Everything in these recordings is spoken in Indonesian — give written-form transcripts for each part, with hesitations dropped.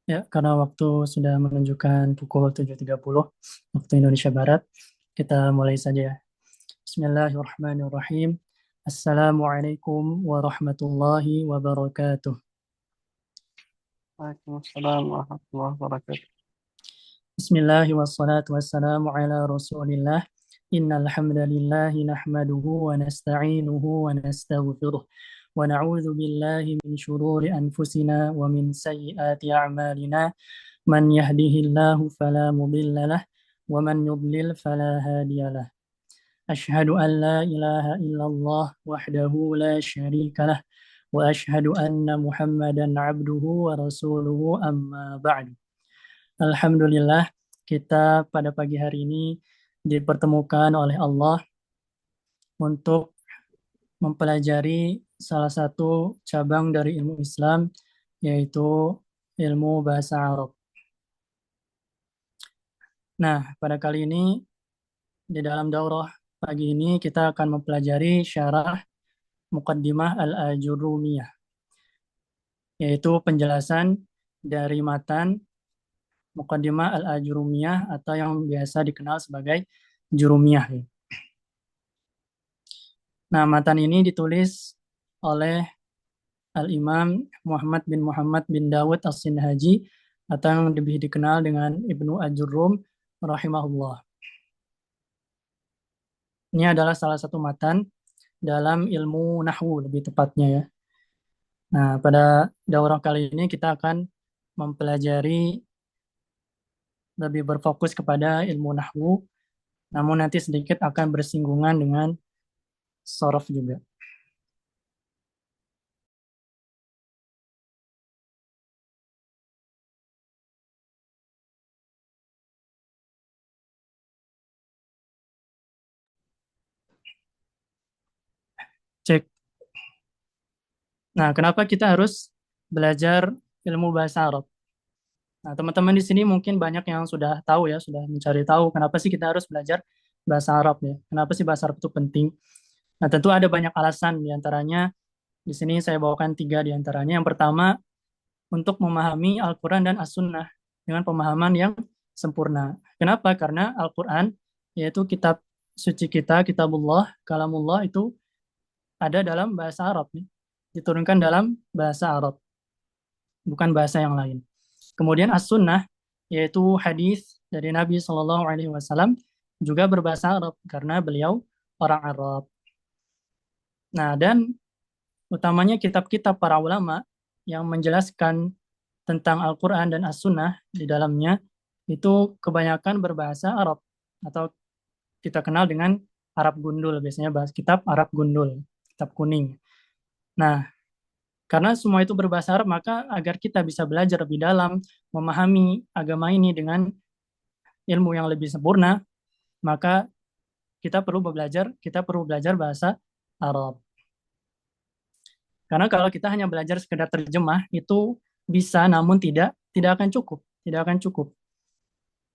Ya, karena waktu sudah menunjukkan pukul 7.30 waktu Indonesia Barat, kita mulai saja ya. Bismillahirrahmanirrahim. Assalamualaikum warahmatullahi wabarakatuh. Waalaikumsalam warahmatullahi wabarakatuh. Bismillahi wassalatu wassalamu ala rasulillah. Innal hamdalillahi nahmaduhu wa nasta'inuhu wa nastaghfiruh. Wa na'udzu billahi min shururi anfusina wa min sayyiati a'malina. Man yahdihillahu fala mudilla lah wa man yudlil fala hadiya lah. Asyhadu an la ilaha illallah wahdahu la syarika lah wa asyhadu anna Muhammadan abduhu wa rasuluhu amma ba'du. Alhamdulillah, kita pada pagi hari ini dipertemukan oleh Allah untuk mempelajari salah satu cabang dari ilmu Islam, yaitu ilmu bahasa Arab. Nah, pada kali ini di dalam daurah pagi ini kita akan mempelajari syarah Muqaddimah Al-Ajurrumiyah, yaitu penjelasan dari matan Muqaddimah Al-Ajurrumiyah atau yang biasa dikenal sebagai Jurumiyah. Nah, matan ini ditulis oleh Al-Imam Muhammad bin Dawud As-Sinhaji atau yang lebih dikenal dengan Ibnu Ajurrum rahimahullah. Ini adalah salah satu matan dalam ilmu nahwu lebih tepatnya ya. Nah, pada daurah kali ini kita akan mempelajari lebih berfokus kepada ilmu nahwu, namun nanti sedikit akan bersinggungan dengan sorof juga. Cek. Nah, kenapa kita harus belajar ilmu bahasa Arab? Nah, teman-teman di sini mungkin banyak yang sudah tahu ya, sudah mencari tahu kenapa sih kita harus belajar bahasa Arab ya. Kenapa sih bahasa Arab itu penting? Nah, tentu ada banyak alasan, di antaranya di sini saya bawakan 3 di antaranya. Yang pertama, untuk memahami Al-Quran dan As-Sunnah dengan pemahaman yang sempurna. Kenapa? Karena Al-Quran, yaitu kitab suci kita, kitabullah, kalamullah itu ada dalam bahasa Arab, nih. Diturunkan dalam bahasa Arab, bukan bahasa yang lain. Kemudian As-Sunnah, yaitu hadis dari Nabi Shallallahu Alaihi Wasallam, juga berbahasa Arab karena beliau orang Arab. Nah, dan utamanya kitab-kitab para ulama yang menjelaskan tentang Al-Quran dan As-Sunnah di dalamnya itu kebanyakan berbahasa Arab atau kita kenal dengan Arab Gundul, biasanya bahas kitab Arab Gundul, kitab kuning. Nah, karena semua itu berbahasa Arab, maka agar kita bisa belajar lebih dalam, memahami agama ini dengan ilmu yang lebih sempurna, maka kita perlu belajar bahasa Arab. Karena kalau kita hanya belajar sekedar terjemah, itu bisa namun tidak akan cukup, tidak akan cukup.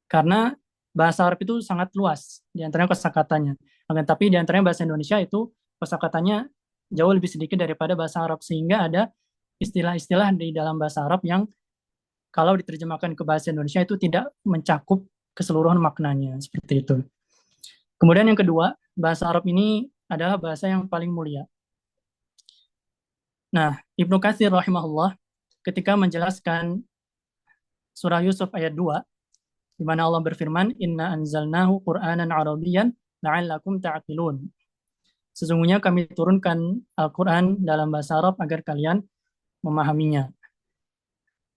Karena bahasa Arab itu sangat luas, di antaranya kosakatanya. Akan tapi di antaranya bahasa Indonesia itu kosakatanya jauh lebih sedikit daripada bahasa Arab, sehingga ada istilah-istilah di dalam bahasa Arab yang kalau diterjemahkan ke bahasa Indonesia itu tidak mencakup keseluruhan maknanya, seperti itu. Kemudian yang kedua, bahasa Arab ini adalah bahasa yang paling mulia. Nah, Ibnu Katsir rahimahullah ketika menjelaskan surah Yusuf ayat 2, di mana Allah berfirman, "Inna anzalnahu Qur'anan Arabiyyan la'allakum ta'qilun." Sesungguhnya kami turunkan Al-Quran dalam bahasa Arab agar kalian memahaminya.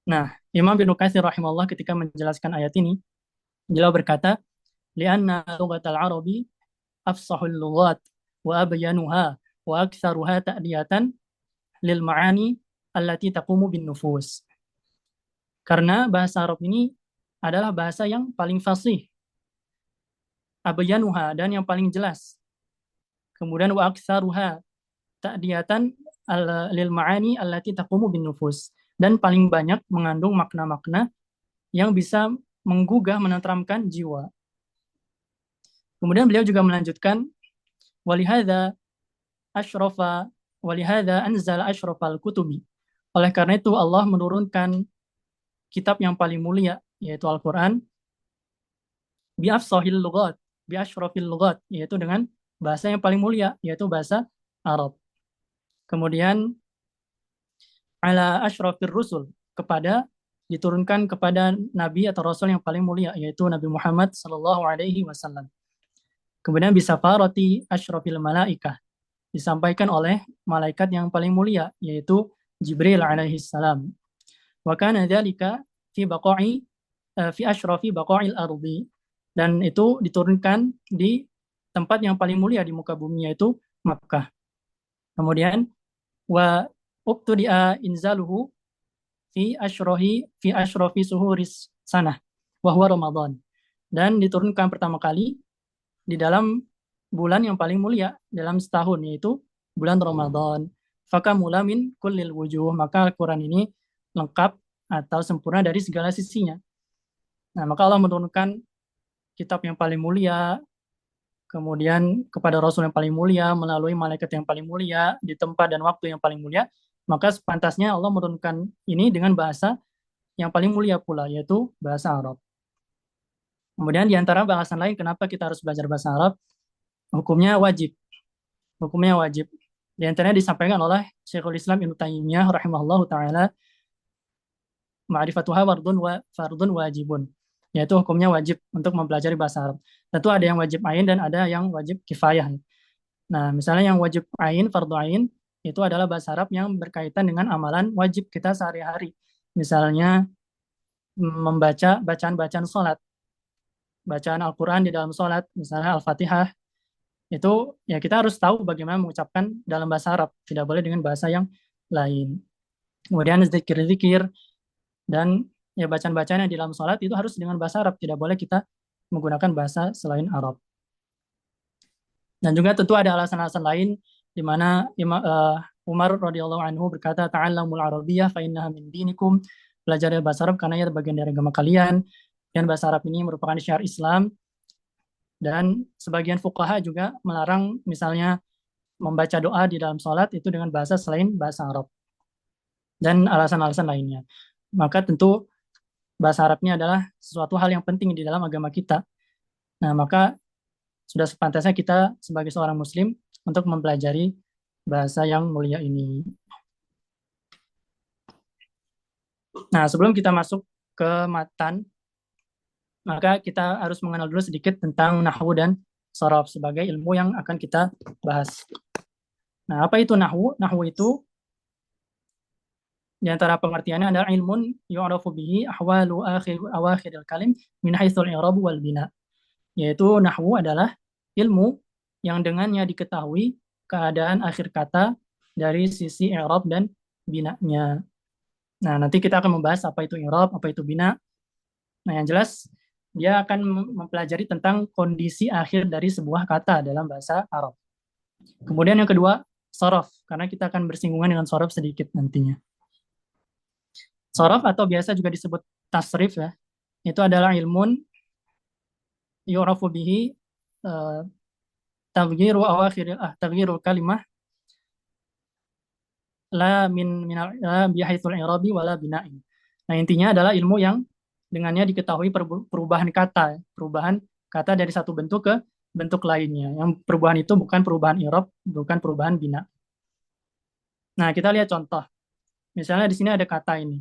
Nah, Imam Ibnu Katsir rahimahullah ketika menjelaskan ayat ini, beliau berkata, "Li'anna lughatal Arabi afsahul lughat wa abyanuha wa aktsaruha ta'diyatan lil ma'ani allati taqumu bin nufus." Karena bahasa Arab ini adalah bahasa yang paling fasih, abyanuha, dan yang paling jelas. Kemudian wa aktsaruha ta'diyatan lil ma'ani allati taqumu bin nufus, dan paling banyak mengandung makna-makna yang bisa menggugah, menenteramkan jiwa. Kemudian beliau juga melanjutkan, walihada ashrafa walihada anzala ashrafal kutubi Oleh karena itu Allah menurunkan kitab yang paling mulia, yaitu Al-Quran, biafsahil lugat, biashrafil lugat, yaitu dengan bahasa yang paling mulia, yaitu bahasa Arab. Kemudian ala ashrafir rusul, kepada diturunkan kepada nabi atau rasul yang paling mulia, yaitu Nabi Muhammad sallallahu alaihi wasallam. Kemudian bisa farati ashrafil malaikah, disampaikan oleh malaikat yang paling mulia, yaitu Jibril alaihi salam. Wa kana dzalika fi baqa'i fi asyrafi baqa'il ardi, dan itu diturunkan di tempat yang paling mulia di muka bumi, yaitu Makkah. Kemudian wa ubtudi'a inzaluhu fi asyrafi suhuris sanah wa huwa Ramadan, dan diturunkan pertama kali di dalam bulan yang paling mulia dalam setahun, yaitu bulan Ramadan. Fakamula min kullil wujuh, maka Al-Quran ini lengkap atau sempurna dari segala sisinya. Nah, maka Allah menurunkan kitab yang paling mulia, kemudian kepada Rasul yang paling mulia, melalui malaikat yang paling mulia, di tempat dan waktu yang paling mulia, maka sepantasnya Allah menurunkan ini dengan bahasa yang paling mulia pula, yaitu bahasa Arab. Kemudian di antara bahasan lain, kenapa kita harus belajar bahasa Arab? Hukumnya wajib. Hukumnya wajib. Di antaranya disampaikan oleh Syekhul Islam Ibnu Taimiyah rahimahullahu taala, ma'rifatuha fardun wajibun, yaitu hukumnya wajib untuk mempelajari bahasa Arab. Tentu ada yang wajib ain dan ada yang wajib kifayah. Nah, misalnya yang wajib ain, fardu ain, itu adalah bahasa Arab yang berkaitan dengan amalan wajib kita sehari-hari. Misalnya membaca bacaan-bacaan sholat, bacaan Al-Quran di dalam sholat, misalnya Al-Fatihah, itu ya kita harus tahu bagaimana mengucapkan dalam bahasa Arab, tidak boleh dengan bahasa yang lain. Kemudian zikir-zikir dan ya bacaan-bacaan yang di dalam sholat itu harus dengan bahasa Arab, tidak boleh kita menggunakan bahasa selain Arab. Dan juga tentu ada alasan-alasan lain di mana Umar radhiyallahu anhu berkata, ta'allamul arabiyyah fa innaha min dinikum, belajar bahasa Arab karena ia bagian dari agama kalian, dan bahasa Arab ini merupakan syiar Islam. Dan sebagian fuqaha juga melarang misalnya membaca doa di dalam sholat itu dengan bahasa selain bahasa Arab, dan alasan-alasan lainnya. Maka tentu bahasa Arabnya adalah sesuatu hal yang penting di dalam agama kita. Nah, maka sudah sepantasnya kita sebagai seorang muslim untuk mempelajari bahasa yang mulia ini. Nah, sebelum kita masuk ke matan, maka kita harus mengenal dulu sedikit tentang nahwu dan sorof sebagai ilmu yang akan kita bahas. Nah, apa itu nahwu? Nahwu itu di antara pengertiannya adalah ilmun yu'rafu bihi ahwalu awakhiril kalim min haitsul i'rab wal bina. Yaitu nahwu adalah ilmu yang dengannya diketahui keadaan akhir kata dari sisi i'rab dan binanya. Nah, nanti kita akan membahas apa itu i'rab, apa itu bina. Nah, yang jelas dia akan mempelajari tentang kondisi akhir dari sebuah kata dalam bahasa Arab. Kemudian yang kedua, sorof, karena kita akan bersinggungan dengan sorof sedikit nantinya. Sorof atau biasa juga disebut tasrif ya, itu adalah ilmun yu'rafu bihi uh, taghyirul kalimah la bihaitsul i'rabi wala bina'in. Nah, intinya adalah ilmu yang dengannya diketahui perubahan kata, perubahan kata dari satu bentuk ke bentuk lainnya. Yang perubahan itu bukan perubahan i'rab, bukan perubahan bina. Nah, kita lihat contoh. Misalnya di sini ada kata ini.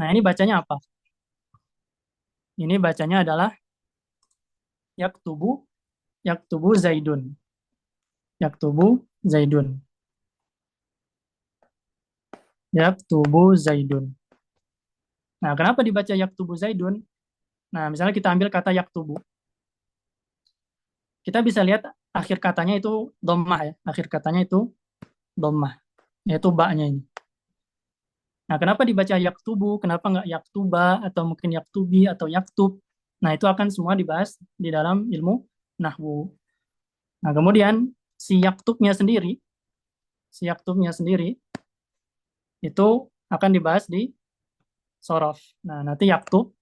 Nah, ini bacanya apa? Ini bacanya adalah yaktubu, yaktubu zaidun. Yaktubu zaidun. Yaktubu zaidun. Nah, kenapa dibaca yaktubu zaidun? Nah, misalnya kita ambil kata yaktubu. Kita bisa lihat akhir katanya itu dhammah ya. Akhir katanya itu dhammah, yaitu ba-nya ini. Nah, kenapa dibaca yaktubu? Kenapa nggak yaktuba atau mungkin yaktubi atau yaktub? Nah, itu akan semua dibahas di dalam ilmu nahwu. Nah, kemudian si yaktubnya sendiri itu akan dibahas di sorof. Nah, nanti yaktub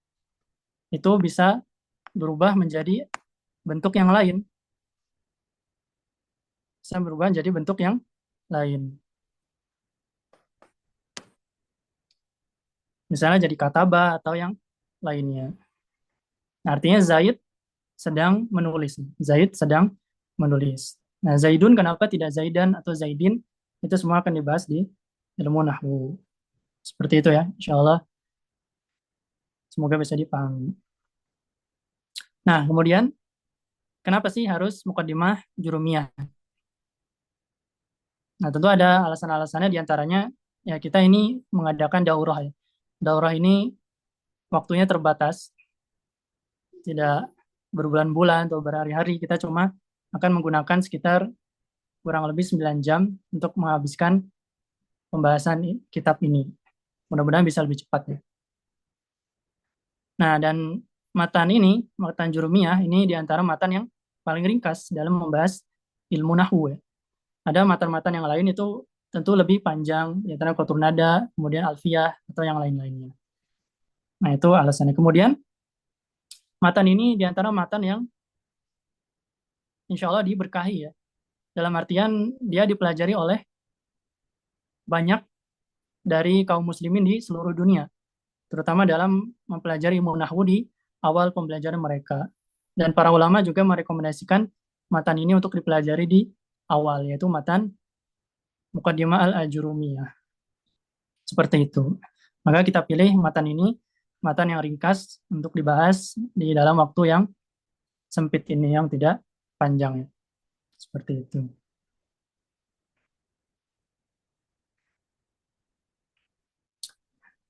itu bisa berubah menjadi bentuk yang lain. Bisa berubah menjadi bentuk yang lain. Misalnya jadi kataba atau yang lainnya. Nah, artinya Zaid sedang menulis. Zaid sedang menulis. Nah, Zaidun kenapa tidak Zaidan atau Zaidin? Itu semua akan dibahas di ilmu nahwu. Seperti itu ya, insya Allah. Semoga bisa dipahami. Nah, kemudian kenapa sih harus mukaddimah jurumiyah? Nah, tentu ada alasan-alasannya, diantaranya ya kita ini mengadakan daurah ya. Daurah ini waktunya terbatas, tidak berbulan-bulan atau berhari-hari, kita cuma akan menggunakan sekitar kurang lebih 9 jam untuk menghabiskan pembahasan kitab ini. Mudah-mudahan bisa lebih cepat ya. Nah, dan matan ini, matan jurumiyah, ini diantara matan yang paling ringkas dalam membahas ilmu nahwu ya. Ada matan-matan yang lain itu tentu lebih panjang, diantara Qatur Nada, kemudian Alfiyah, atau yang lain-lainnya. Nah, itu alasannya. Kemudian, matan ini diantara matan yang insya Allah diberkahi ya. Dalam artian, dia dipelajari oleh banyak dari kaum muslimin di seluruh dunia, terutama dalam mempelajari ilmu nahwu di awal pembelajaran mereka. Dan para ulama juga merekomendasikan matan ini untuk dipelajari di awal, yaitu matan Muqaddimah al-Ajurumiyah. Seperti itu. Maka kita pilih matan ini, matan yang ringkas untuk dibahas di dalam waktu yang sempit ini, yang tidak panjang. Seperti itu.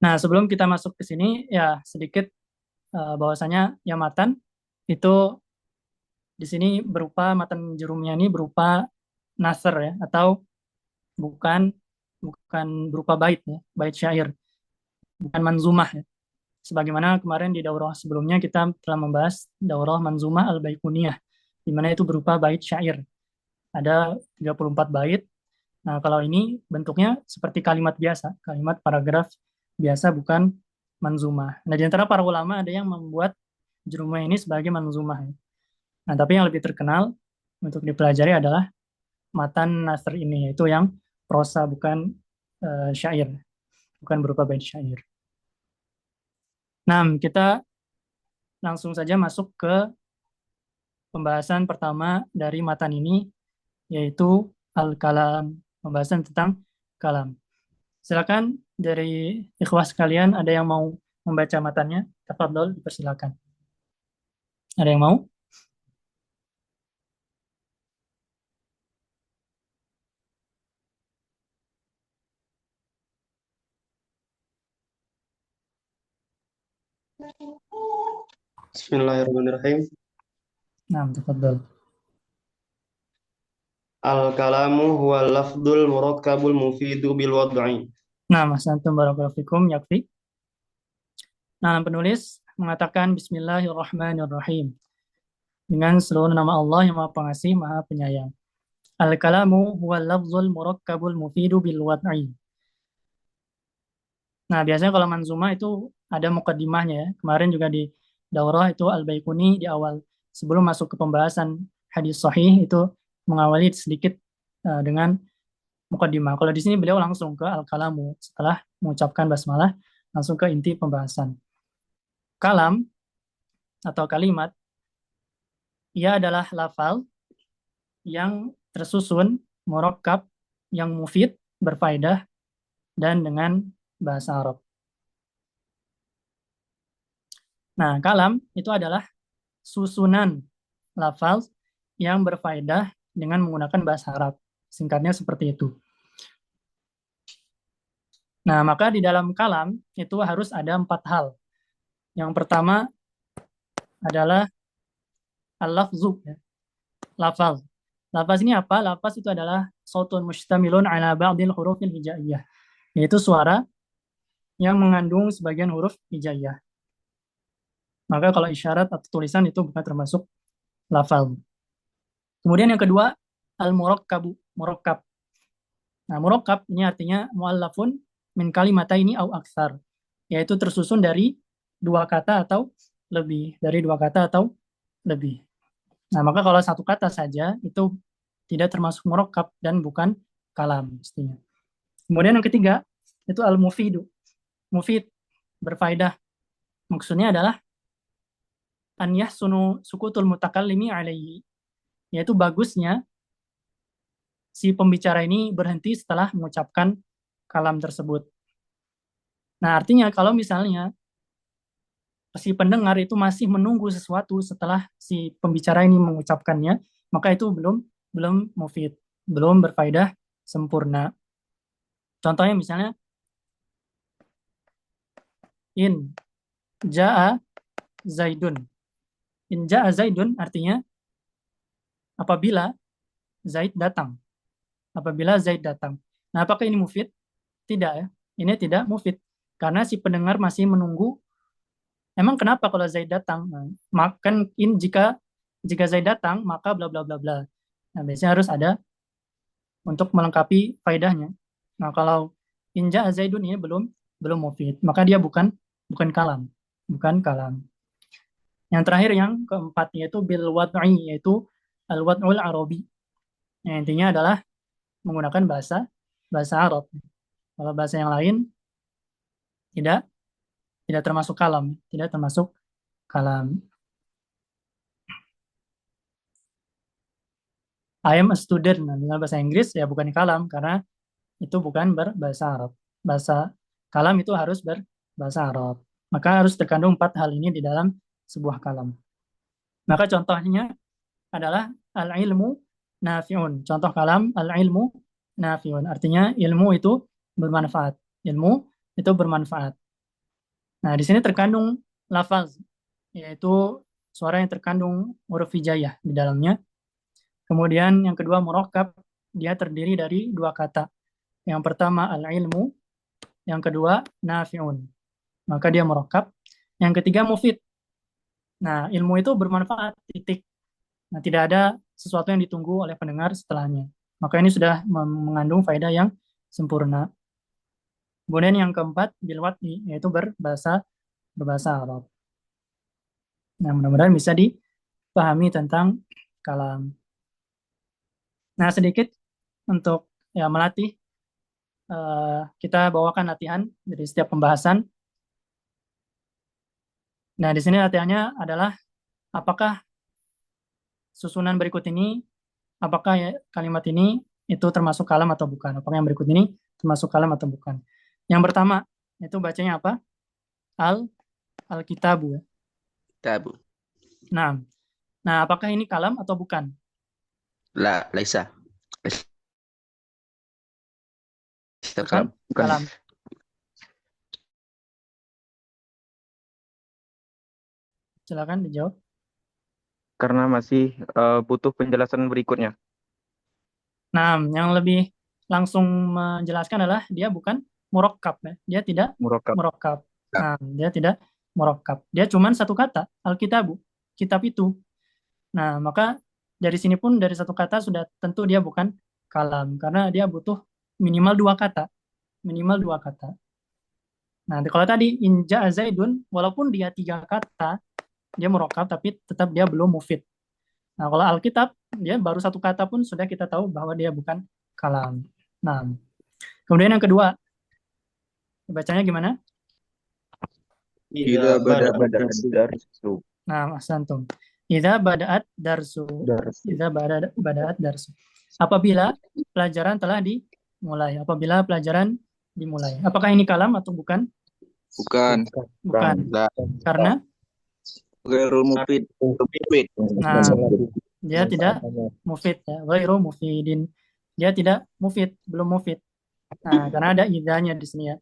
Nah, sebelum kita masuk ke sini, ya sedikit bahwasanya ya matan itu di sini berupa matan jurumnya ini berupa nasr ya, atau bukan bukan berupa bait ya, bait syair, bukan manzumah ya. Sebagaimana kemarin di daurah sebelumnya kita telah membahas daurah manzumah al-baiquniyah, di mana itu berupa bait syair. Ada 34 bait. Nah, kalau ini bentuknya seperti kalimat biasa, kalimat paragraf biasa, bukan manzumah. Nah, di antara para ulama ada yang membuat jurumiyah ini sebagai manzumah ya. Nah, tapi yang lebih terkenal untuk dipelajari adalah matan nasr ini, yaitu yang prosa, bukan syair, bukan berupa bait syair. Nah, kita langsung saja masuk ke pembahasan pertama dari matan ini, yaitu al-kalam, pembahasan tentang kalam. Silakan dari ikhwas sekalian, ada yang mau membaca matannya? Tafadhol, dipersilakan. Ada yang mau? Bismillahirrahmanirrahim. Nah, tafadhol. Al-kalamu huwa lafdul murakkabul mufidu bil wad'i. Nah, Mas Antum barakallahu fikum, yakfi. Nah, penulis mengatakan Bismillahirrahmanirrahim. Dengan seluruh nama Allah yang Maha Pengasih, Maha Penyayang. Al-kalamu huwa lafzul murakkabul mufidu bil wad'i. Nah, biasanya kalau manzumah itu ada mukaddimahnya ya. Kemarin juga di daurah itu Al-Baiquni di awal. Sebelum masuk ke pembahasan hadis sahih itu mengawali sedikit dengan mukaddimah. Kalau di sini beliau langsung ke al-kalamu setelah mengucapkan basmalah, langsung ke inti pembahasan. Kalam atau kalimat, ia adalah lafal yang tersusun, murakkab, yang mufid, berfaedah, dan dengan bahasa Arab. Nah, kalam itu adalah susunan lafal yang berfaedah dengan menggunakan bahasa Arab. Singkatnya seperti itu. Nah, maka di dalam kalam itu harus ada 4 hal. Yang pertama adalah al-lafzu, ya. Lafaz. Lafaz ini apa? Lafaz itu adalah sautun mustamilun ala ba'dil hurufil hijaiyah. Yaitu suara yang mengandung sebagian huruf hijaiyah. Maka kalau isyarat atau tulisan itu bukan termasuk lafal. Kemudian yang kedua, al-murakkabu, murakkab. Nah, murakkab ini artinya muallafun min kalimataini au aksar, yaitu tersusun dari 2 kata atau lebih, dari 2 kata atau lebih. Nah, maka kalau 1 kata saja itu tidak termasuk murakkab dan bukan kalam mestinya. Kemudian yang ketiga itu al-mufidu. Mufid. berfaedah. Maksudnya adalah an yahsunu sukutul mutakallimi alaihi, yaitu bagusnya si pembicara ini berhenti setelah mengucapkan kalam tersebut. Nah, artinya kalau misalnya si pendengar itu masih menunggu sesuatu setelah si pembicara ini mengucapkannya, maka itu belum belum mufid, belum berfaedah sempurna. Contohnya misalnya in jaa zaidun. In jaa zaidun artinya apabila Zaid datang. Apabila Zaid datang. Nah, apakah ini mufid? Tidak ya. Ini tidak mufid. Karena si pendengar masih menunggu. Emang kenapa kalau Zaid datang? Nah, makan in jika jika Zaid datang, maka bla bla bla bla. Nah, biasanya harus ada untuk melengkapi faedahnya. Nah, kalau inja Zaidun ini belum belum mufid, maka dia bukan bukan kalam. Bukan kalam. Yang terakhir yang keempat yaitu bil wad'i, yaitu al wad'ul arabi. Yang intinya adalah menggunakan bahasa bahasa Arab. Kalau bahasa yang lain tidak tidak termasuk kalam, tidak termasuk kalam. I am a student. Nah, dengan bahasa Inggris ya bukan kalam karena itu bukan berbahasa Arab. Bahasa kalam itu harus berbahasa Arab. Maka harus terkandung empat hal ini di dalam sebuah kalam. Maka contohnya adalah al-ilmu nafi'un. Contoh kalam al-ilmu nafi'un. Artinya ilmu itu bermanfaat. Ilmu itu bermanfaat. Nah, di sini terkandung lafaz, yaitu suara yang terkandung huruf hijaiyah di dalamnya. Kemudian yang kedua murakkab, dia terdiri dari dua kata. Yang pertama al-ilmu, yang kedua nafi'un. Maka dia murakkab. Yang ketiga mufid. Nah, ilmu itu bermanfaat, titik. Nah, tidak ada sesuatu yang ditunggu oleh pendengar setelahnya. Maka ini sudah mengandung faedah yang sempurna. Kemudian yang keempat bilwatni, yaitu berbahasa Arab. Nah, mudah-mudahan bisa dipahami tentang kalam. Nah, sedikit untuk ya melatih, kita bawakan latihan dari setiap pembahasan. Nah, di sini latihannya adalah apakah susunan berikut ini, apakah ya, kalimat ini itu termasuk kalam atau bukan? Apakah yang berikut ini termasuk kalam atau bukan? Yang pertama, itu bacanya apa? Al Alkitabu. Tabu. Nah, nah apakah ini kalam atau bukan? La, laisa. Laisa Bukan kalam. Bukan. kalam. Silakan dijawab. Karena masih butuh penjelasan berikutnya. Nah, yang lebih langsung menjelaskan adalah dia bukan murakkab ya. Dia tidak Murakkab. murakkab. Nah, dia tidak murakkab. Dia cuma satu kata, Alkitabu, kitab itu. Nah, maka dari sini pun dari satu kata sudah tentu dia bukan kalam karena dia butuh minimal dua kata, minimal dua kata. Nah, kalau tadi inja zaidun, walaupun dia tiga kata, dia murakkab tapi tetap dia belum mufid. Nah, kalau Alkitab, dia baru satu kata pun sudah kita tahu bahwa dia bukan kalam. Nah, kemudian yang kedua, bacanya gimana? Idza bada'at darsu. Nah, Santum. Idza bada'at darsu. Idza bada'at darsu. Apabila pelajaran telah dimulai. Apabila pelajaran dimulai. Apakah ini kalam atau bukan? Bukan. Bukan. La. Karena Ghairul mufid. Mufid. nah, dia tidak mufid ya. Ghairu mufidin. Dia tidak mufid, belum mufid. Nah, karena ada idanya di sini ya.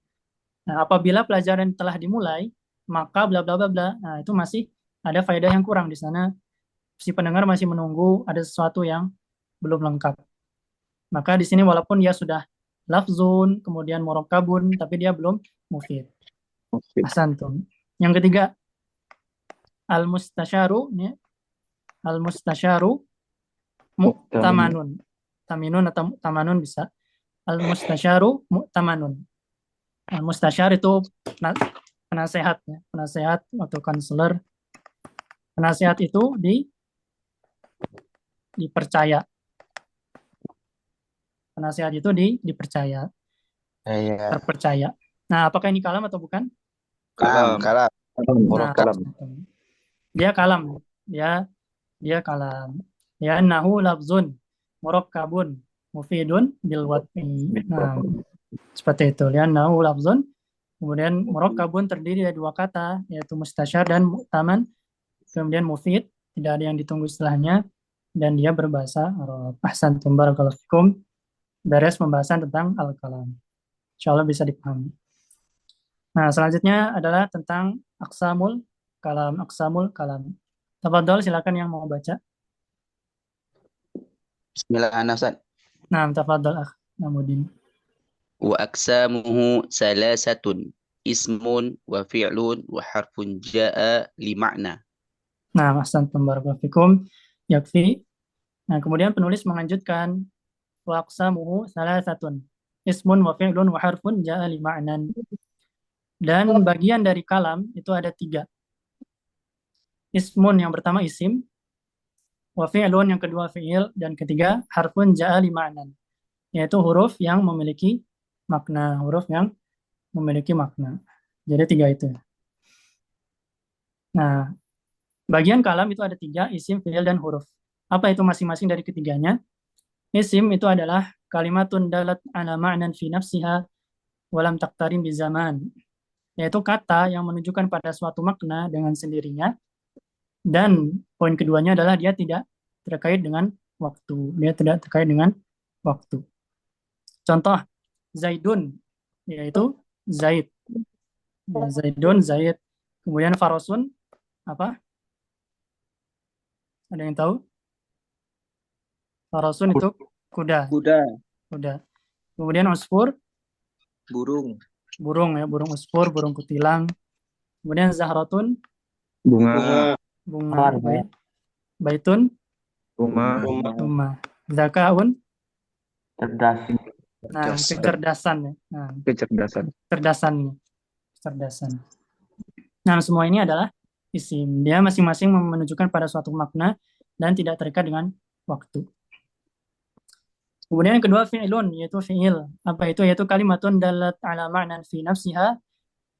Nah, apabila pelajaran telah dimulai, maka bla bla bla bla. Nah, itu masih ada faedah yang kurang di sana. Si pendengar masih menunggu ada sesuatu yang belum lengkap. Maka di sini walaupun dia sudah lafzun, kemudian murakkabun, tapi dia belum mufid. Ahsantum. Yang ketiga, al-mustasyaru, ya. Al-mustasyaru mu'tamanun. Taminun atau tamanun bisa. Al-mustasyaru mu'tamanun. Al-mustasyar itu penasehat, ya. Penasehat atau konselor. Penasehat itu dipercaya. Penasehat itu dipercaya, Iya. terpercaya. Nah, apakah ini kalam atau bukan? Kalam. Kalam. Nah, Kalam. dia kalam. Dia kalam. Ya nahu lafzun murakkabun mufidun bil wat'i. Nah, seperti itu. Ya nahu lafzun, kemudian murakkabun terdiri dari dua kata, yaitu mustasyar dan mu'taman. Kemudian mufid, tidak ada yang ditunggu setelahnya, dan dia berbahasa Arab. Ahsantum barakallahu fikum. Beres pembahasan tentang al-kalam. Insyaallah bisa dipahami. Nah, selanjutnya adalah tentang aksamul kalam. Aksamul kalam. Tafadhol, silakan yang mau baca. Bismillahirrahmanirrahim. Nah, tafadhol akh Namuddin. Wa aksamuhu salasatun. Ismun wa fi'lun wa harfun ja'a li ma'na. Nah, ahsantum barakallahu fikum. Yakfi. Nah, kemudian penulis menganjutkan wa aqsamuhu salasatun. Ismun wa fi'lun wa harfun ja'a li ma'nan. Dan bagian dari kalam itu ada 3. Ismun yang pertama isim, wa fi'lun yang kedua fi'il, dan ketiga harfun ja'a li ma'nan, yaitu huruf yang memiliki makna, huruf yang memiliki makna. Jadi 3 itu. Nah, bagian kalam itu ada 3, isim, fi'il, dan huruf. Apa itu masing-masing dari ketiganya? Isim itu adalah kalimatun dalat ala ma'nan fi nafsiha walam taktarin bi zaman, yaitu kata yang menunjukkan pada suatu makna dengan sendirinya, dan poin keduanya adalah dia tidak terkait dengan waktu. Dia tidak terkait dengan waktu. Contoh, Zaidun, yaitu Zaid. Ya, Zaidun, Zaid. Kemudian Farosun, apa? Ada yang tahu? Farosun itu kuda. Kuda. Kuda. Kemudian Usfur, Burung. burung ya, burung usfur, burung kutilang. Kemudian Zahratun, Bunga. bunga. Baitun, Rumah. rumah. Zakaun, Cerdas. nah, kecerdasan ya. Nah, Kecerdasan. kecerdasan. Nah, semua ini adalah isim. Dia masing-masing menunjukkan pada suatu makna dan tidak terikat dengan waktu. Kemudian yang kedua fi'ilun, yaitu fi'il. Apa itu? Yaitu kalimatun dalat ala ma'nan fi nafsiha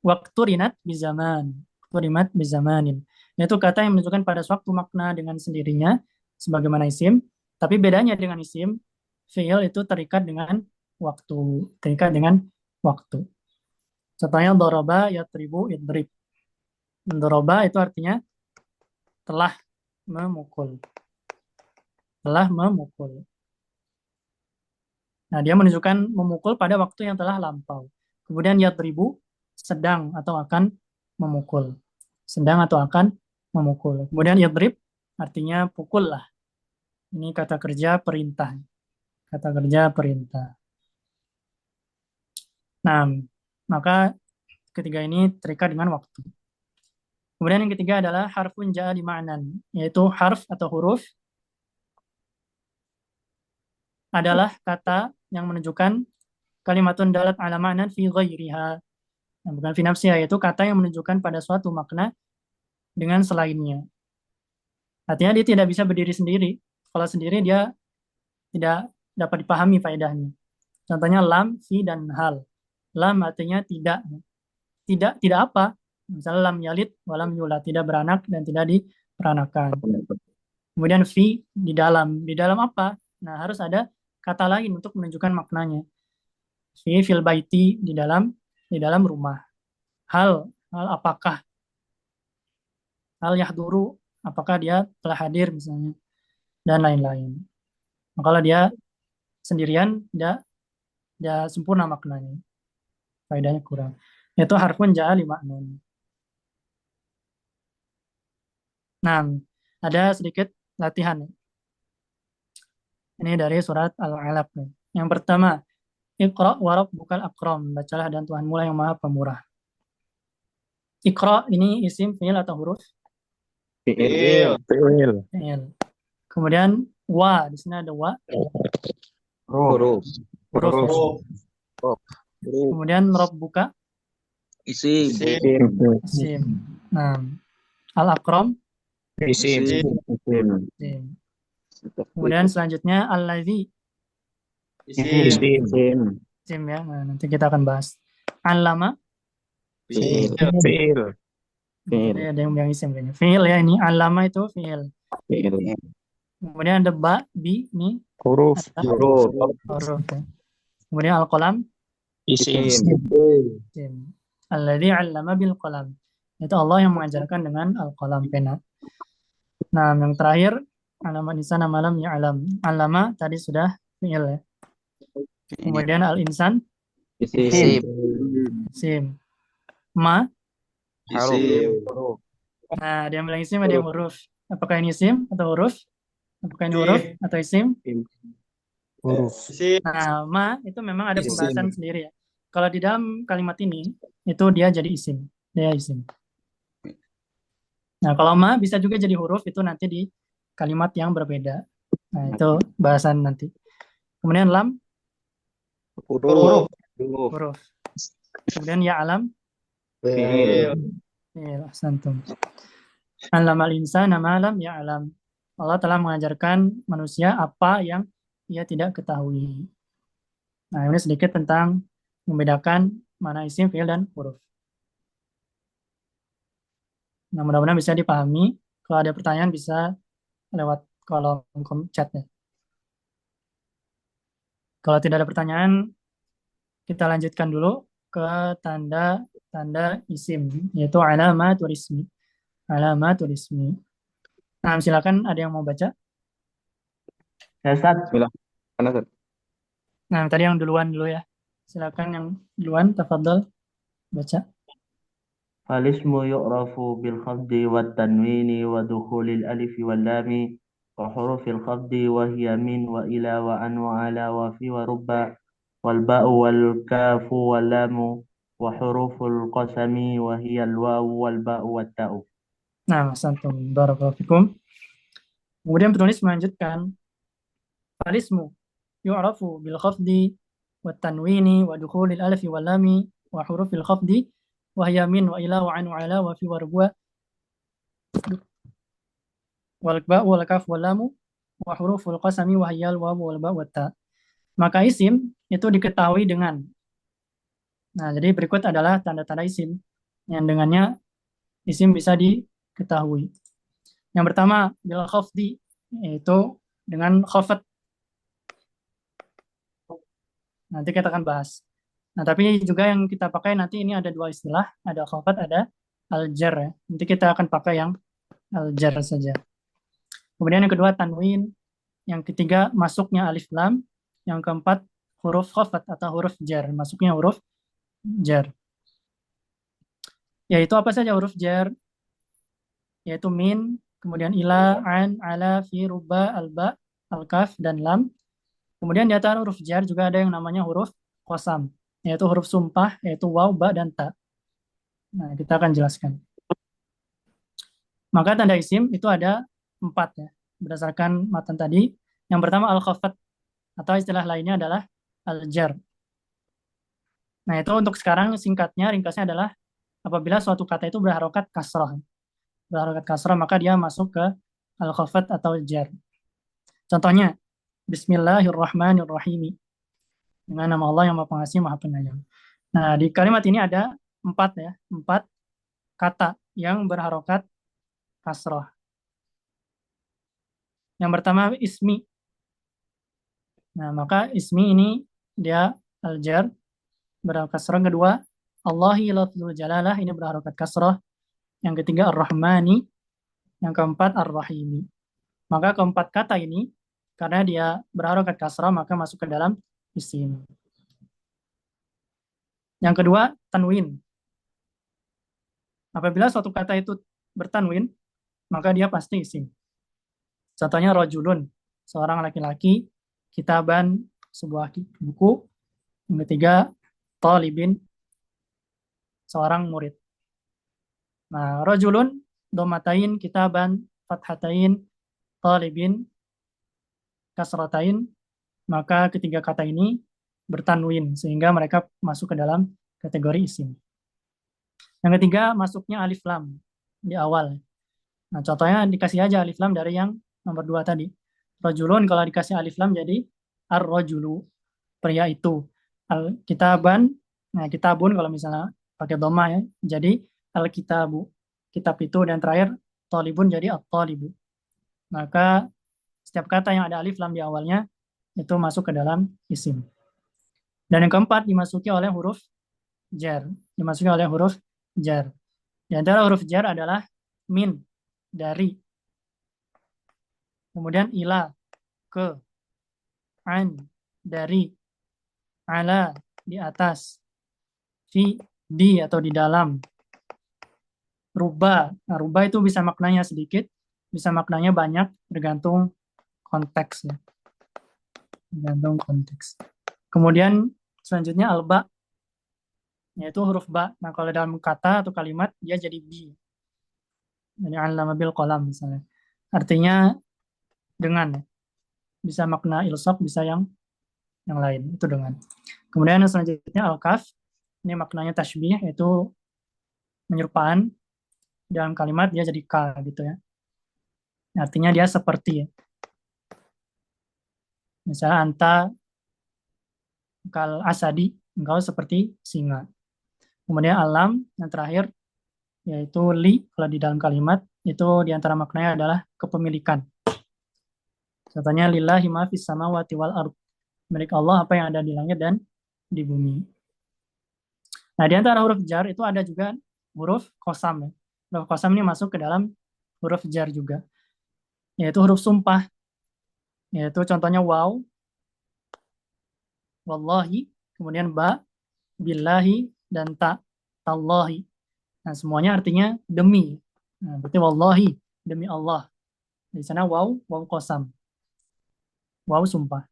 waqturinat bizaman. Qurimat bizamanin. Yaitu kata yang menunjukkan pada suatu makna dengan sendirinya sebagaimana isim, tapi bedanya dengan isim, fi'il itu terikat dengan waktu, terikat dengan waktu. Contohnya doroba yatribu idrib. Doroba itu artinya telah memukul. Telah memukul. Nah, dia menunjukkan memukul pada waktu yang telah lampau. Kemudian yatribu, sedang atau akan memukul. Sedang atau akan memukul. Kemudian yadrib artinya pukul lah. Ini kata kerja perintah. Kata kerja perintah. Nah, maka ketiga ini terikat dengan waktu. Kemudian yang ketiga adalah harfun ja'a di ma'nan, yaitu harf atau huruf adalah kata yang menunjukkan kalimatun dalat ala ma'nan fi ghairiha. Nah, bukan fi nafsiha, yaitu kata yang menunjukkan pada suatu makna dengan selainnya. Artinya dia tidak bisa berdiri sendiri. Kalau sendiri dia tidak dapat dipahami faedahnya. Contohnya lam, fi, dan hal. Lam artinya tidak. Tidak apa? Misalnya lam yalid, walam yulad, tidak beranak dan tidak diperanakan. Kemudian fi, di dalam. Di dalam apa? Nah, harus ada kata lain untuk menunjukkan maknanya. Fi fil baiti, di dalam rumah. Hal apakah? Hal yahduru, apakah dia telah hadir misalnya, dan lain-lain. Nah, kalau dia sendirian, tidak sempurna maknanya. Faedahnya kurang. Itu harfun ja'a li ma'nun. Nah, ada sedikit latihan. Ini dari surat Al-Alaq. Yang pertama, Iqra wa rabbukal akram. Bacalah dan Tuhanmu lah yang maha pemurah. Iqra ini isim, fi'il atau huruf? Fi'il. Fi'il. Kemudian wa, di sini ada wa. Huruf. Huruf. Huruf. Kemudian rabbuka, Isim. isim. Nah, al-akram, Isim. isim. Kemudian selanjutnya allazi, Isim. isim ya. Nah, nanti kita akan bahas. Allama, Fiil. Fiil. Jadi ada yang isim kayaknya. Fiil ya ini. Alama itu fiil. Fiil. Kemudian ada ba, bi, ini Huruf. ada Huruf. huruf ya. Kemudian al-qalam, Isim. isim. Alladzi 'allama bil qalam. Itu Allah yang mengajarkan dengan al-qalam, pena. Nah, yang terakhir alamat insan malam ya alam. Alama tadi sudah fiil ya. Kemudian al-insan Isim. Isim. isim. Ma, Isim. Huruf. nah ada yang bilang isim, ada yang huruf. Apakah ini isim atau huruf? Apakah ini huruf atau isim? Isim. Nah, ma itu memang ada Isim. pembahasan sendiri ya. Kalau di dalam kalimat ini, itu dia jadi isim. Dia isim. Nah, kalau ma bisa juga jadi huruf, itu nanti di kalimat yang berbeda. Nah, itu bahasan nanti. Kemudian lam, Huruf. huruf. Kemudian ya alam, Fiil. ya, santum. Allamal insana ma lam ya alam. Allah telah mengajarkan manusia apa yang ia tidak ketahui. Nah, ini sedikit tentang membedakan mana isim, fiil, dan huruf. Nah, mudah-mudahan bisa dipahami. Kalau ada pertanyaan bisa lewat kolom chat ya. Kalau tidak ada pertanyaan, kita lanjutkan dulu ke tanda-tanda isim, yaitu alamatul ismi. Alamatul ismi. Nah, silakan ada yang mau baca. Bismillah. Mana, Ustaz? Nah, tadi yang duluan dulu ya. Silakan yang duluan, tafadhol baca. فالاسم يعرف بالخفض والتنوين ودخول الألف واللام وحروف الخفض وهي من وإلى وعن وعلى وفي ورب والباء والكاف واللام وحروف القسم وهي الواو والباء والتاء. Nah, santum. Barakallahu fikum. Kemudian penulis melanjutkan, falismu yu'rafu bil khafdi wat tanwini wa dukhulil alfi wal lami wa hurufil khafdi wa hiya min wa ila wa an wa ala wa fi wa rubwa wal ba wal kaf wal lamu wa huruful qasami wa hiya al waw wal ba wat ta. Maka isim itu diketahui dengan. Nah, jadi berikut adalah tanda-tanda isim yang dengannya isim bisa diketahui. Yang pertama bil khafdi, yaitu dengan khafat. Nanti kita akan bahas. Nah, tapi juga yang kita pakai nanti ini ada dua istilah, ada khafat, ada al-jar ya. Nanti kita akan pakai yang al-jar saja. Kemudian yang kedua tanwin, yang ketiga masuknya alif lam, yang keempat huruf khafat atau huruf jar, masuknya huruf jar. Yaitu apa saja huruf jar? Yaitu min, kemudian ila, an, ala, fi, ruba, alba, al-kaf, dan lam. Kemudian di antara huruf jar juga ada yang namanya huruf qasam, yaitu huruf sumpah, yaitu waw, ba, dan ta. Nah, kita akan jelaskan. Maka tanda isim itu ada 4 ya, berdasarkan matan tadi. Yang pertama al-khafat, atau istilah lainnya adalah al-jar. Nah, itu untuk sekarang singkatnya, ringkasnya adalah apabila suatu kata itu berharokat kasrah. Berharokat kasrah, maka dia masuk ke al-khafat atau jar. Contohnya, Bismillahirrahmanirrahim. Dengan nama Allah yang Maha Pengasih, Maha Penyayang. Nah, di kalimat ini ada 4 kata yang berharokat kasrah. Yang pertama ismi. Nah, maka ismi ini dia al-jar berharokat kasrah. Kedua, Allahi lafzul jalalah, ini berharokat kasrah. Yang ketiga ar-Rahmani. Yang keempat ar-Rahimi. Maka keempat kata ini karena dia berharokat kasrah maka masuk ke dalam isim. Yang kedua, tanwin. Apabila suatu kata itu bertanwin, maka dia pasti isim. Contohnya rojulun, seorang laki-laki, kitaban, sebuah buku. Yang ketiga, talibin, seorang murid. Nah, rojulun, domatain, kitaban, fathatain, talibin, kasratain, maka ketiga kata ini bertanwin sehingga mereka masuk ke dalam kategori isim. Yang ketiga masuknya alif lam di awal. Nah, contohnya dikasih aja alif lam dari yang nomor 2 tadi. Rajulun kalau dikasih alif lam jadi ar-rajulu, pria itu. Al-kitaban, nah kitabun kalau misalnya pakai dhammah ya. Jadi al-kitabu, kitab itu, dan terakhir talibun jadi at-talibu. Maka setiap kata yang ada alif lam di awalnya itu masuk ke dalam isim. Dan yang keempat dimasuki oleh huruf jar. Dimasuki oleh huruf jar. Di antara huruf jar adalah min, dari. Kemudian ila, ke. An, dari. Ala, di atas. Fi, di atau di dalam. Ruba. Nah, ruba itu bisa maknanya sedikit, bisa maknanya banyak, tergantung konteks ya. Tergantung konteks. Kemudian selanjutnya alba, yaitu huruf ba. Nah, kalau dalam kata atau kalimat dia jadi bi. Jadi allama bil qalam misalnya. Artinya dengan, bisa makna ilsaq, bisa yang lain, itu dengan. Kemudian selanjutnya al-kaf, ini maknanya tasbih, yaitu menyerupaan. Dalam kalimat dia jadi ka gitu ya. Artinya dia seperti ya. Misalnya anta kal asadi, engkau seperti singa. Kemudian alam yang terakhir yaitu li, kalau di dalam kalimat itu diantara maknanya adalah kepemilikan. Contohnya lillahi ma fis samawati wal ard. Milik Allah apa yang ada di langit dan di bumi. Nah, di antara huruf jar itu ada juga huruf qasam ya. Huruf qasam ini masuk ke dalam huruf jar juga. Yaitu huruf sumpah. Yaitu contohnya waw, wallahi, kemudian ba, billahi, dan ta, tallahi. Nah, semuanya artinya demi. Nah, berarti wallahi, demi Allah. Di sana waw, waw qasam. Waw sumpah.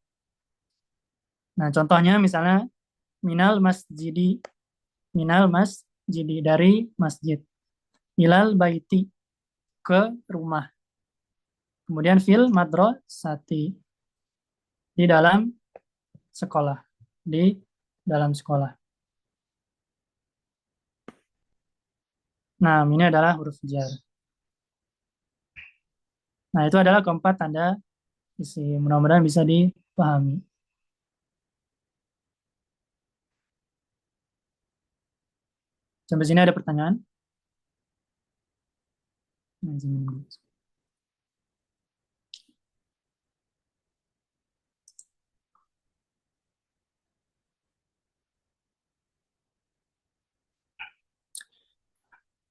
Nah, contohnya misalnya minal masjidi, dari masjid. Ilal baiti, ke rumah. Kemudian fil madrasati, di dalam sekolah. Di dalam sekolah. Nah, ini adalah huruf jar. Nah, itu adalah keempat tanda isim. Mudah-mudahan bisa dipahami. Sampai sini ada pertanyaan? Nah, sini dulu.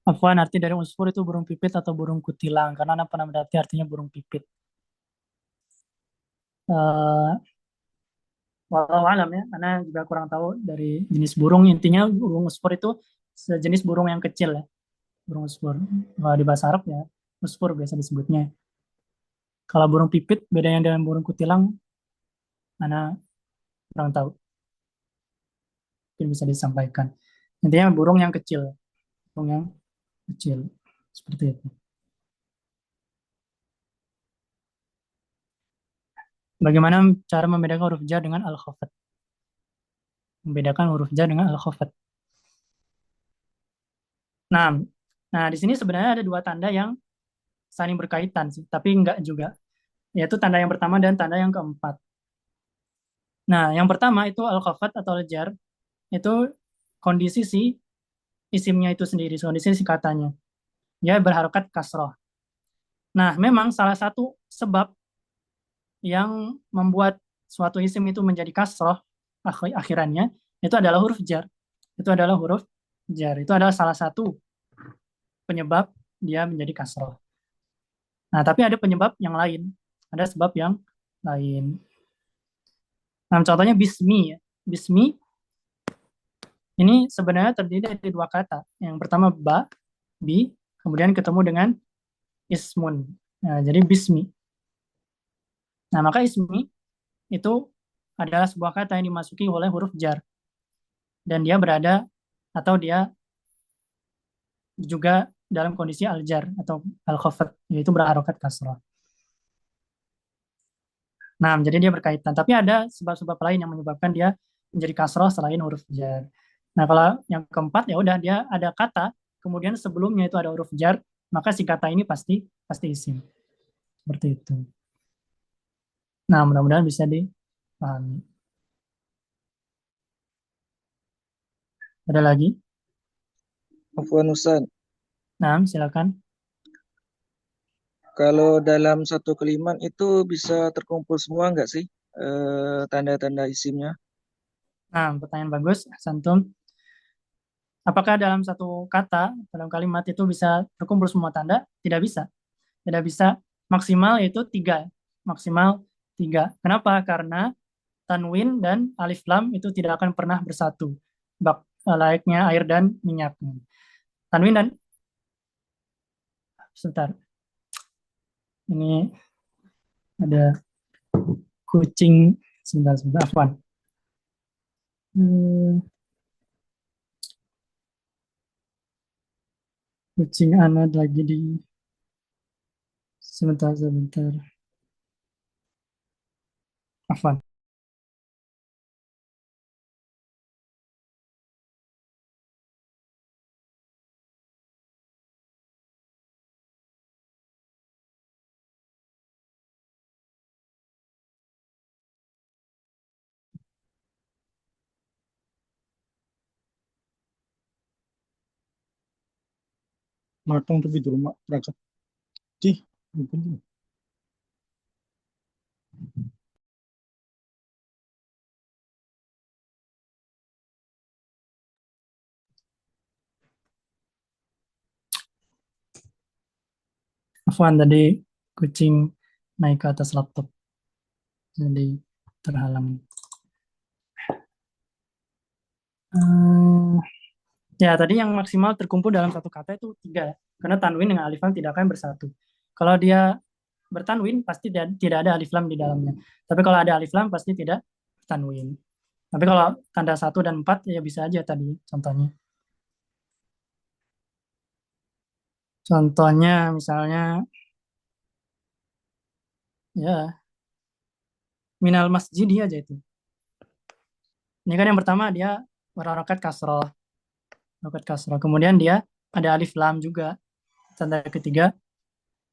Afwan, arti dari unsur itu burung pipit atau burung kutilang. Karena anak pernah berarti artinya burung pipit. Eh, Walau alam ya, karena juga kurang tahu dari jenis burung. Intinya burung usfur itu sejenis burung yang kecil ya. Burung usfur. Kalau di bahasa Arab ya, usfur biasa disebutnya. Kalau burung pipit, bedanya dengan burung kutilang, mana kurang tahu. Mungkin bisa disampaikan. Intinya burung yang kecil. Burung yang kecil. Seperti itu. Bagaimana cara membedakan huruf jar dengan al-khafat? Membedakan huruf jar dengan al-khafat. Nah, nah di sini sebenarnya ada dua tanda yang saling berkaitan sih, tapi enggak juga. Yaitu tanda yang pertama dan tanda yang keempat. Nah, yang pertama itu al-khafat atau al-jar, itu kondisi si isimnya itu sendiri, kondisi si katanya. Dia berharokat kasroh. Nah, memang salah satu sebab yang membuat suatu isim itu menjadi kasroh akhirannya, itu adalah huruf jar. Itu adalah huruf jar. Itu adalah salah satu penyebab dia menjadi kasroh. Nah, tapi ada penyebab yang lain. Ada sebab yang lain. Nah, contohnya bismi. Bismi ini sebenarnya terdiri dari dua kata. Yang pertama ba, bi, kemudian ketemu dengan ismun. Nah, jadi bismi. Nah, maka ismi itu adalah sebuah kata yang dimasuki oleh huruf jar. Dan dia berada atau dia juga dalam kondisi al-jar atau al-khafat, yaitu berharokat kasrah. Nah, jadi dia berkaitan. Tapi ada sebab-sebab lain yang menyebabkan dia menjadi kasrah selain huruf jar. Nah, kalau yang keempat ya udah dia ada kata, kemudian sebelumnya itu ada huruf jar, maka si kata ini pasti isim. Seperti itu. Nah, mudah-mudahan bisa dipahami. Ada lagi? Afwan Ustaz, Nah, silakan. kalau dalam satu kalimat itu bisa terkumpul semua nggak sih tanda-tanda isimnya? Nah, pertanyaan bagus, Santum. Apakah dalam satu kata, dalam kalimat itu bisa terkumpul semua tanda? Tidak bisa. Tidak bisa. Maksimal itu tiga. Maksimal tiga. Kenapa? Karena tanwin dan alif lam itu tidak akan pernah bersatu. Layaknya air dan minyak. Tanwin dan sebentar. Ini ada kucing. Sebentar, Afwan. Kucing anak lagi di sebentar. Afwan. Matang tapi di rumah berangkat. Afwan, tadi kucing naik ke atas laptop. Jadi terhalang. Ya, tadi yang maksimal terkumpul dalam satu kata itu tiga. Karena tanwin dengan alif lam tidak akan bersatu. Kalau dia bertanwin, pasti tidak ada alif lam di dalamnya. Tapi kalau ada alif lam, pasti tidak bertanwin. Tapi kalau tanda 1 dan 4, ya bisa aja tadi contohnya. Contohnya misalnya, ya, minal masjid aja itu. Ini kan yang pertama dia berharokat kasroh. Harokat kasroh. Kemudian dia ada alif lam juga. Tanda ketiga.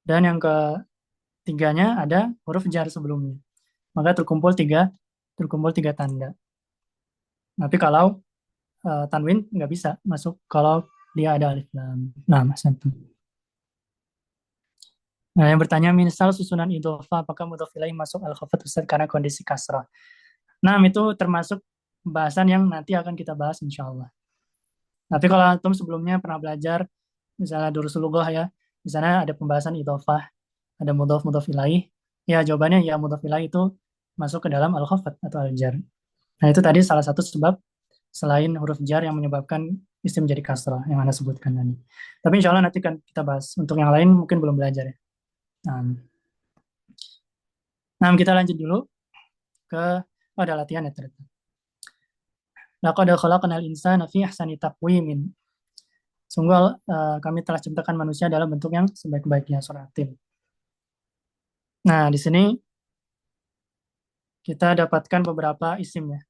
Dan yang ketiganya ada huruf jar sebelumnya. Maka terkumpul tiga tanda. Tapi kalau tanwin nggak bisa masuk kalau dia ada alif lam. Nah, Mas Antum. Nah, yang bertanya misal susunan idhofah apakah mudhof ilaih masuk al-khafat Ustaz karena kondisi kasrah. Nah, itu termasuk pembahasan yang nanti akan kita bahas insya Allah. Tapi kalau antum sebelumnya pernah belajar misalnya Durusul Lughah ya, di sana ada pembahasan idhofah, ada mudhof ilaih. Ya, jawabannya ya mudhof ilaih itu masuk ke dalam al-khafat atau al-jar. Nah, itu tadi salah satu sebab selain huruf jar yang menyebabkan isim menjadi kasrah yang Anda sebutkan tadi. Tapi insya Allah nanti kan kita bahas. Untuk yang lain mungkin belum belajar ya. Nah, kita lanjut dulu ke ada latihan ya ternyata. Laqad khalaqnal insana fi ahsani taqwimin. Sungguh kami telah ciptakan manusia dalam bentuk yang sebaik-baiknya surah At-Tin. Nah, di sini kita dapatkan beberapa isim ya.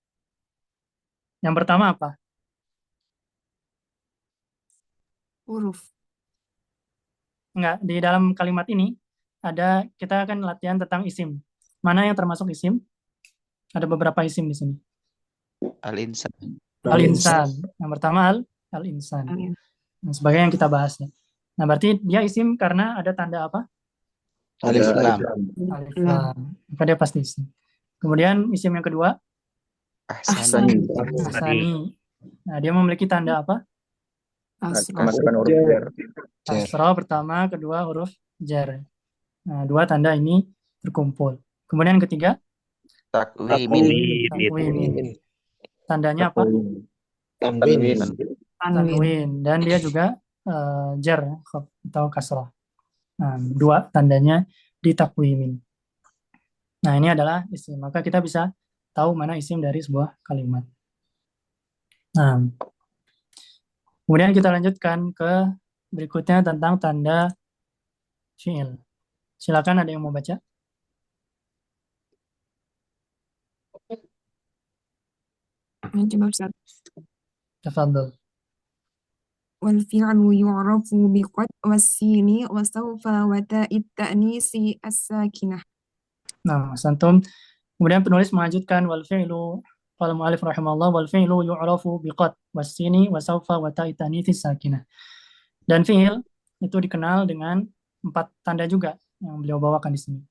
Yang pertama apa? Huruf. Enggak, di dalam kalimat ini kita akan latihan tentang isim. Mana yang termasuk isim? Ada beberapa isim di sini. Al-insan. Al-insan. Yang pertama al-insan. Nah, sebagai yang kita bahas ya. Nah, berarti dia isim karena ada tanda apa? Alif lam. Alif lam. Maka dia pasti isim. Kemudian isim yang kedua Ahsani. ahsani. Nah, dia memiliki tanda apa? Masukkan huruf jar. Kasroh pertama, kedua huruf jar. Nah, dua tanda ini terkumpul. Kemudian yang ketiga Takwimin. Tandanya apa? Tanwin. Tanwin. Dan dia juga jar atau kasroh. Nah, dua tandanya di takwimin. Nah, ini adalah isim. Maka kita bisa tahu mana isim dari sebuah kalimat. Nah, kemudian kita lanjutkan ke berikutnya tentang tanda fi'il. Silakan ada yang mau baca? Coba Ustaz. Tafadhol. والفعل يعرف بقد والسين وسوف وتاء التأنيث الساكنة. Nah, Mas Antum. Kemudian penulis melanjutkan wal fi'lu Qala mu'alif rahimahullah wal fi'lu yu'rafu biqad was-sini wa sawfa wa ta'i tanitsis sakinah. Dan fi'il itu dikenal dengan 4 tanda juga yang beliau bawakan di sini.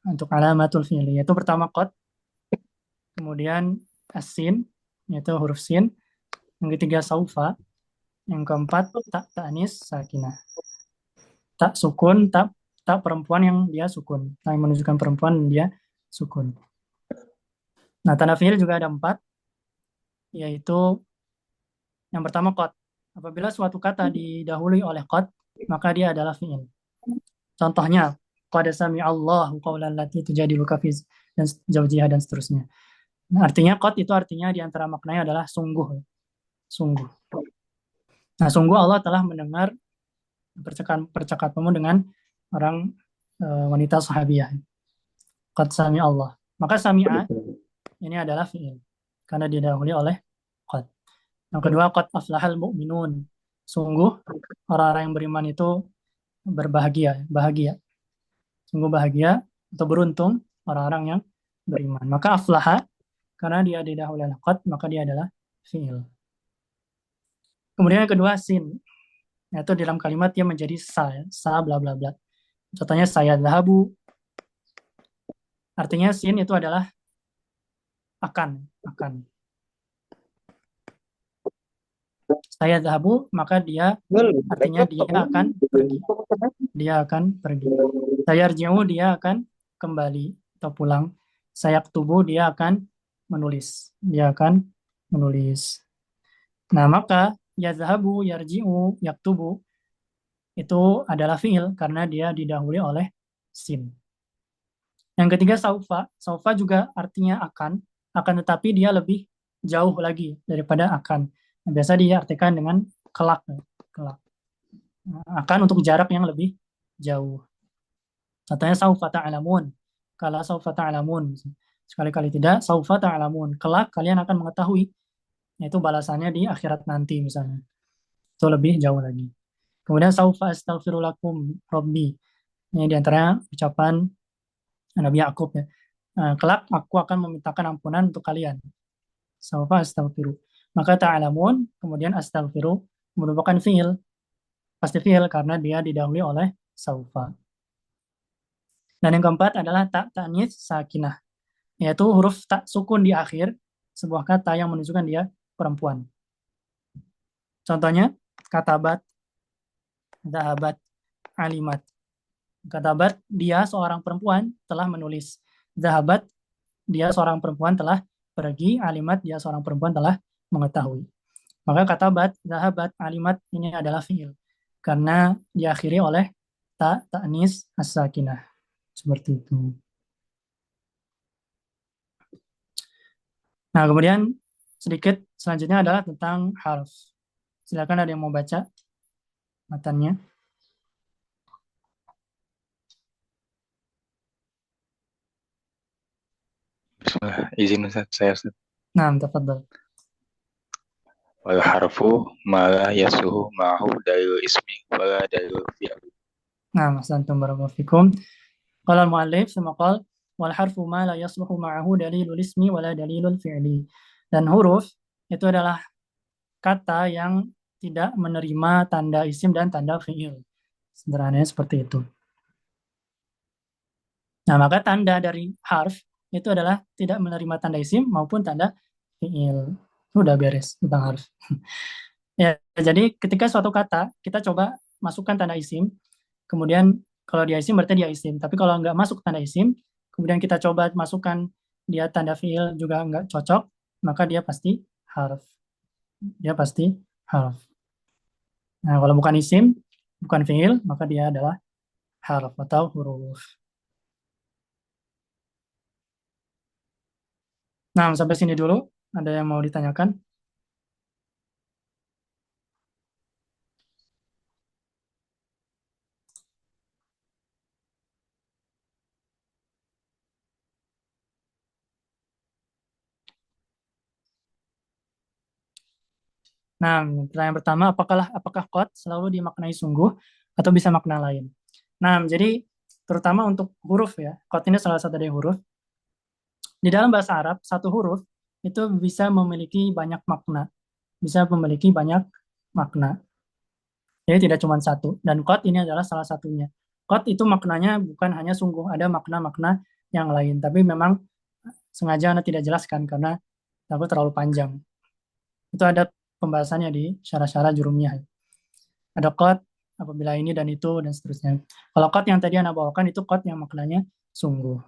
Untuk alamatul fi'il yaitu pertama qad, kemudian as-sin yaitu huruf sin, yang ketiga saufa, yang keempat tak ta'nis sakinah. Tak sukun, tak perempuan yang dia sukun. Tak yang menunjukkan perempuan yang dia sukun. Nah, tanda fi'il juga ada 4, yaitu yang pertama qad. Apabila suatu kata didahului oleh qad, maka dia adalah fi'il. Contohnya, qad sami'allahu qawlan lati tujadiluka fi dan zawjiha dan seterusnya. Nah, artinya qad itu artinya di antara maknanya adalah sungguh. Sungguh. Nah, sungguh Allah telah mendengar percakapanmu dengan orang wanita sahabiah. Qad sami Allah. Maka sami'a ini adalah fi'il karena didahului oleh qad. Yang kedua, qad aflahal mu'minun. Sungguh orang-orang yang beriman itu bahagia. Sungguh bahagia atau beruntung orang-orang yang beriman. Maka aflaha karena dia didahului oleh qad, maka dia adalah fi'il. Kemudian yang kedua, sin. Yaitu dalam kalimat dia menjadi sa bla bla bla. Contohnya saya dhahabu. Artinya sin itu adalah akan. Saya dhahabu, maka dia artinya dia akan pergi. Dia akan pergi. Saya rji'u, dia akan kembali atau pulang. Saya ktubu, dia akan menulis. Nah, maka yazhabu, yarji'u, yaktubu itu adalah fi'il karena dia didahului oleh sin. Yang ketiga saufa. Saufa juga artinya akan tetapi dia lebih jauh lagi daripada akan. Biasa diartikan dengan kelak. Akan untuk jarak yang lebih jauh. Contohnya saufa ta'lamun. Kala saufa ta'lamun. Sekali-kali tidak, saufa ta'lamun. Kelak kalian akan mengetahui. Yaitu balasannya di akhirat nanti misalnya. Itu lebih jauh lagi. Kemudian saufa astaghfirulakum rabbi. Ini diantaranya ucapan Nabi Yakub ya. Kelak aku akan memintakan ampunan untuk kalian. Saufa astaghfiru. Maka ta'lamun, kemudian astaghfiru merupakan fi'il. Pasti fi'il karena dia didahului oleh saufa. Dan yang keempat adalah tak ta'nis sakinah. Yaitu huruf tak sukun di akhir sebuah kata yang menunjukkan dia perempuan. Contohnya, katabat, dhahabat, alimat. Katabat, dia seorang perempuan telah menulis. Dhahabat, dia seorang perempuan telah pergi. Alimat, dia seorang perempuan telah mengetahui. Maka katabat, dhahabat, alimat ini adalah fi'il. Karena diakhiri oleh ta'nis as-sakinah. Seperti itu. Nah, kemudian sedikit selanjutnya adalah tentang harf. Silakan ada yang mau baca matanya. Bismillah, izin Ustaz, saya Ustaz. Nah, tafadhal. Wal harfu ma la yasuhu ma'hu dalil ismi wala dalil fi'li. Nah, ahsantum barakallahu fikum. Qala al-mu'allif thumma qala wal harfu ma la yasluhu ma'ahu dalilul ismi wala dalilul fi'li. Dan huruf itu adalah kata yang tidak menerima tanda isim dan tanda fi'il. Sederhananya seperti itu. Nah, maka tanda dari harf itu adalah tidak menerima tanda isim maupun tanda fi'il. Udah beres tentang harf. Ya, jadi ketika suatu kata kita coba masukkan tanda isim, kemudian kalau dia isim berarti dia isim. Tapi kalau nggak masuk tanda isim, kemudian kita coba masukkan dia tanda fi'il juga nggak cocok, maka dia pasti harf. Nah, kalau bukan isim, bukan fi'il, maka dia adalah harf atau huruf. Nah, sampai sini dulu. Ada yang mau ditanyakan? Nah, pertanyaan pertama, apakah qad selalu dimaknai sungguh atau bisa makna lain? Nah, jadi terutama untuk huruf ya, qad ini salah satu dari huruf. Di dalam bahasa Arab, satu huruf itu bisa memiliki banyak makna. Bisa memiliki banyak makna. Jadi tidak cuma satu. Dan qad ini adalah salah satunya. Qad itu maknanya bukan hanya sungguh, ada makna-makna yang lain. Tapi memang sengaja Anda tidak jelaskan karena takut terlalu panjang. Itu ada pembahasannya di syarah-syarah jurumiyah. Ada qad apabila ini dan itu dan seterusnya. Kalau qad yang tadi Anda bawakan itu qad yang maknanya sungguh.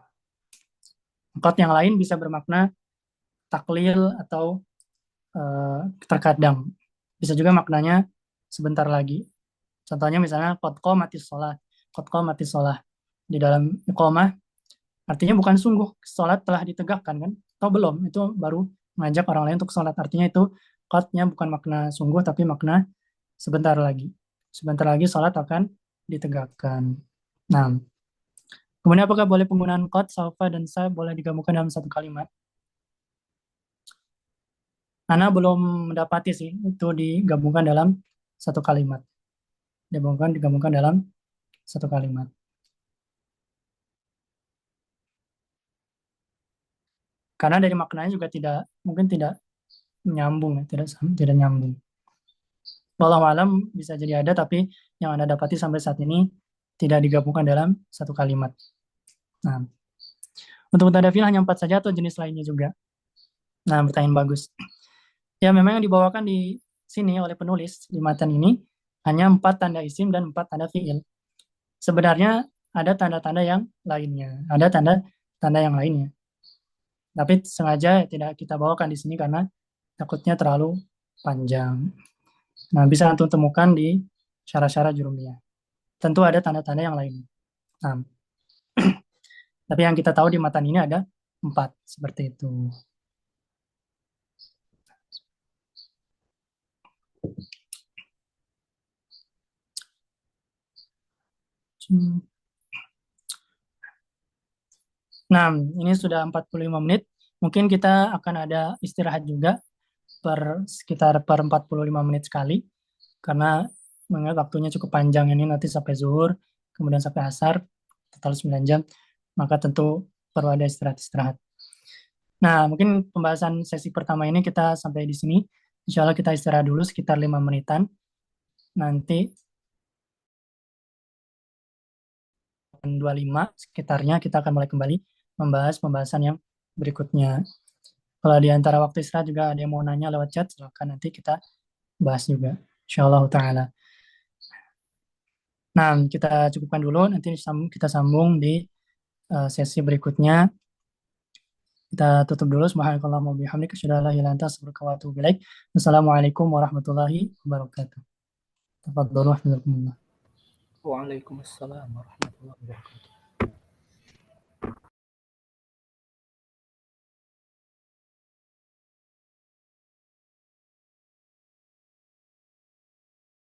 Qad yang lain bisa bermakna taklil atau terkadang. Bisa juga maknanya sebentar lagi. Contohnya misalnya qad qamatis shalah. Qad qamatis shalah. Di dalam iqamah artinya bukan sungguh sholat telah ditegakkan kan? Atau belum? Itu baru mengajak orang lain untuk sholat. Artinya itu qad-nya bukan makna sungguh tapi makna sebentar lagi. Sebentar lagi sholat akan ditegakkan. Nah, kemudian apakah boleh penggunaan qad, saufa, dan sa boleh digabungkan dalam satu kalimat? Ana belum mendapati sih itu digabungkan dalam satu kalimat. Digabungkan dalam satu kalimat. Karena dari maknanya juga mungkin tidak nyambung, ya, tidak nyambung. Wallahu alam bisa jadi ada, tapi yang Anda dapati sampai saat ini tidak digabungkan dalam satu kalimat. Nah, untuk mutadafil hanya 4 saja atau jenis lainnya juga? Nah, pertanyaan bagus. Ya, memang yang dibawakan di sini oleh penulis di matan ini hanya 4 tanda isim dan 4 tanda fiil. Sebenarnya ada tanda-tanda yang lainnya, ada tanda-tanda yang lainnya. Tapi sengaja tidak kita bawakan di sini karena takutnya terlalu panjang. Nah, bisa Antum temukan di syarah-syarah jurumiyah. Tentu ada tanda-tanda yang lain. Nah, tapi yang kita tahu di matan ini ada 4, seperti itu. Nah, ini sudah 45 menit. Mungkin kita akan ada istirahat juga sekitar per 45 menit sekali. Karena mengingat waktunya cukup panjang ini nanti sampai zuhur, kemudian sampai asar, total 9 jam. Maka tentu perlu ada istirahat-istirahat. Nah, mungkin pembahasan sesi pertama ini kita sampai di sini. Insya Allah kita istirahat dulu sekitar 5 menitan. Nanti 25 sekitarnya kita akan mulai kembali membahas pembahasan yang berikutnya. Kalau di antara waktu istirahat juga ada yang mau nanya lewat chat, silakan nanti kita bahas juga. Insyaallah ta'ala. Nah, kita cukupkan dulu, nanti kita sambung di sesi berikutnya. Kita tutup dulu. Subhanakallahumma wa bihamdika asyhadu an la ilaha illa anta astaghfiruka wa atubu ilaik. Wassalamualaikum warahmatullahi wabarakatuh. Tafadhalu. Waalaikumsalam warahmatullahi wabarakatuh.